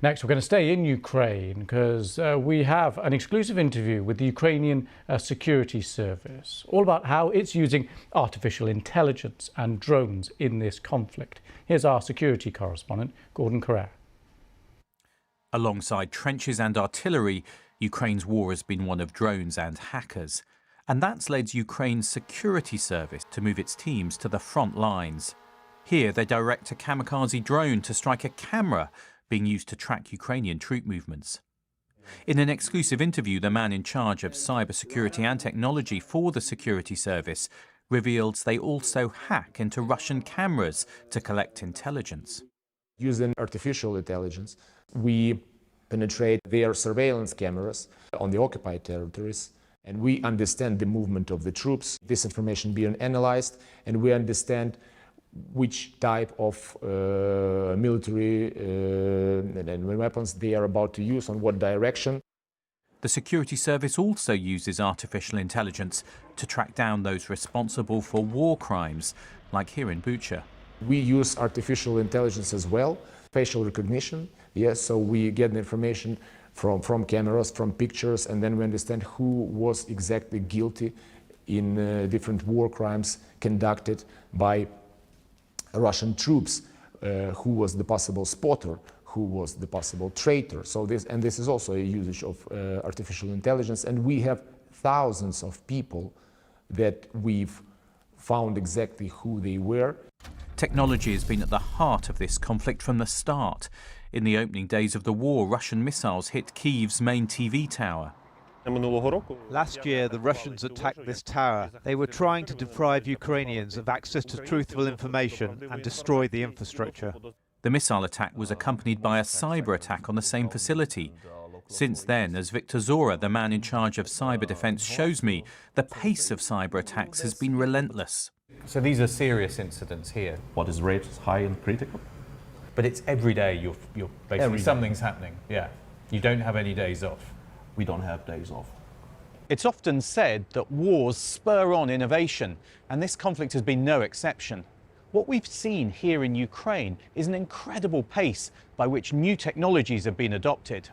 Next, we're going to stay in Ukraine because we have an exclusive interview with the Ukrainian Security Service, all about how it's using artificial intelligence and drones in this conflict. Here's our security correspondent, Gordon Carrera. Alongside trenches and artillery, Ukraine's war has been one of drones and hackers. And that's led Ukraine's Security Service to move its teams to the front lines. Here, they direct a kamikaze drone to strike a camera being used to track Ukrainian troop movements. In an exclusive interview, the man in charge of cybersecurity and technology for the Security Service reveals they also hack into Russian cameras to collect intelligence. Using artificial intelligence, we penetrate their surveillance cameras on the occupied territories, and we understand the movement of the troops, this information being analyzed, and we understand which type of military and weapons they are about to use, on what direction. The Security Service also uses artificial intelligence to track down those responsible for war crimes, like here in Bucha. We use artificial intelligence as well, facial recognition, yes, so we get the information from cameras, from pictures, and then we understand who was exactly guilty in different war crimes conducted by Russian troops, who was the possible spotter, who was the possible traitor. So this is also a usage of artificial intelligence, and we have thousands of people that we've found exactly who they were. Technology has been at the heart of this conflict from the start. In the opening days of the war, Russian missiles hit Kyiv's main TV tower. Last year, the Russians attacked this tower. They were trying to deprive Ukrainians of access to truthful information and destroy the infrastructure. The missile attack was accompanied by a cyber attack on the same facility. Since then, as Victor Zora, the man in charge of cyber defense, shows me, the pace of cyber attacks has been relentless. So these are serious incidents here. What is rated high and critical? But it's every day you're basically something's happening. Yeah. You don't have any days off. We don't have days off. It's often said that wars spur on innovation, and this conflict has been no exception. What we've seen here in Ukraine is an incredible pace by which new technologies have been adopted.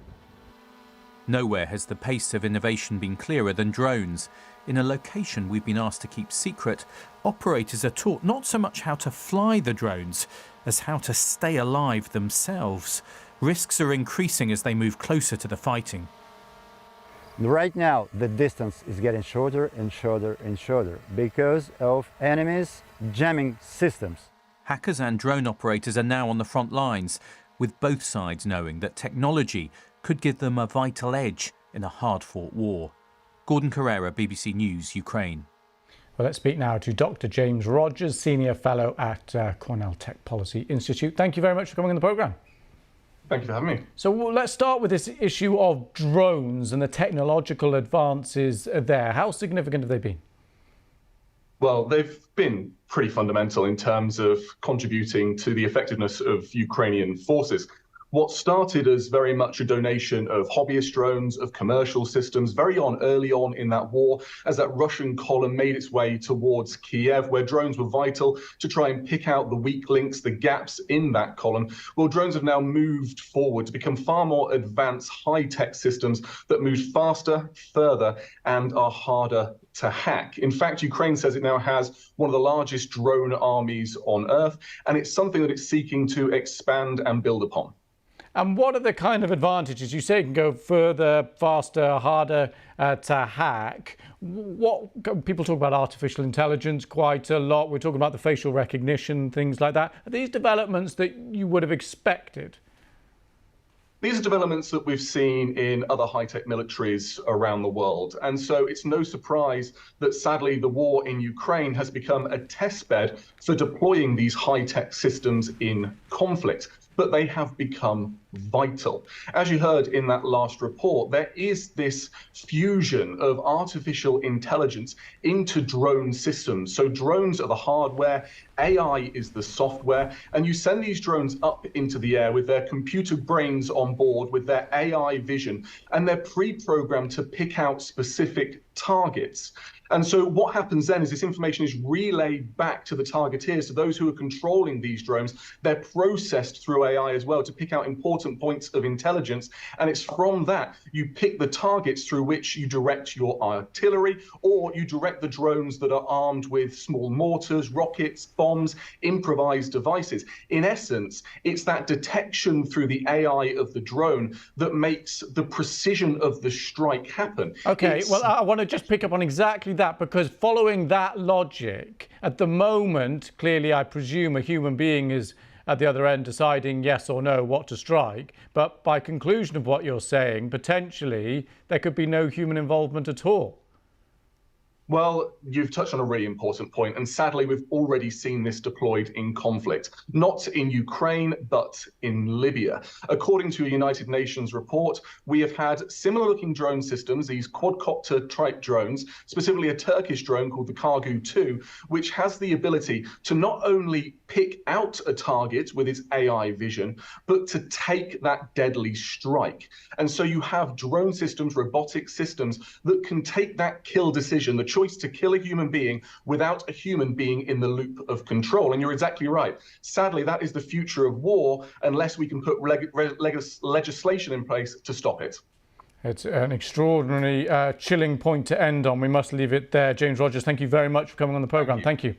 Nowhere has the pace of innovation been clearer than drones. In a location we've been asked to keep secret, operators are taught not so much how to fly the drones as how to stay alive themselves. Risks are increasing as they move closer to the fighting. Right now, the distance is getting shorter and shorter and shorter because of enemies' jamming systems. Hackers and drone operators are now on the front lines, with both sides knowing that technology could give them a vital edge in a hard-fought war. Gordon Carrera, BBC News, Ukraine. Well, let's speak now to Dr. James Rogers, Senior Fellow at Cornell Tech Policy Institute. Thank you very much for coming on the programme. Thank you for having me. So let's start with this issue of drones and the technological advances there. How significant have they been? Well, they've been pretty fundamental in terms of contributing to the effectiveness of Ukrainian forces. What started as very much a donation of hobbyist drones, of commercial systems, early on in that war, as that Russian column made its way towards Kiev, where drones were vital to try and pick out the weak links, the gaps in that column. Well, drones have now moved forward to become far more advanced, high-tech systems that move faster, further, and are harder to hack. In fact, Ukraine says it now has one of the largest drone armies on Earth, and it's something that it's seeking to expand and build upon. And what are the kind of advantages? You say it can go further, faster, harder to hack. What people talk about artificial intelligence quite a lot. We're talking about the facial recognition, things like that. Are these developments that you would have expected? These are developments that we've seen in other high-tech militaries around the world. And so it's no surprise that sadly the war in Ukraine has become a testbed for deploying these high-tech systems in conflict. But they have become vital. As you heard in that last report, there is this fusion of artificial intelligence into drone systems. So drones are the hardware, AI is the software, and you send these drones up into the air with their computer brains on board, with their AI vision, and they're pre-programmed to pick out specific targets. And so what happens then is this information is relayed back to the targeteers, to those who are controlling these drones. They're processed through AI as well to pick out important points of intelligence. And it's from that you pick the targets through which you direct your artillery, or you direct the drones that are armed with small mortars, rockets, bombs, improvised devices. In essence, it's that detection through the AI of the drone that makes the precision of the strike happen. Okay, well, I want to just pick up on exactly that, because following that logic, at the moment, clearly, I presume a human being is at the other end deciding yes or no what to strike. But by conclusion of what you're saying, potentially there could be no human involvement at all. Well, you've touched on a really important point, and sadly, we've already seen this deployed in conflict, not in Ukraine, but in Libya. According to a United Nations report, we have had similar-looking drone systems, these quadcopter-type drones, specifically a Turkish drone called the Kargu 2, which has the ability to not only pick out a target with its AI vision, but to take that deadly strike. And so you have drone systems, robotic systems, that can take that kill decision, the choice to kill a human being without a human being in the loop of control. And you're exactly right. Sadly, that is the future of war unless we can put legislation in place to stop it. It's an extraordinary, chilling point to end on. We must leave it there. James Rogers, thank you very much for coming on the programme. Thank you.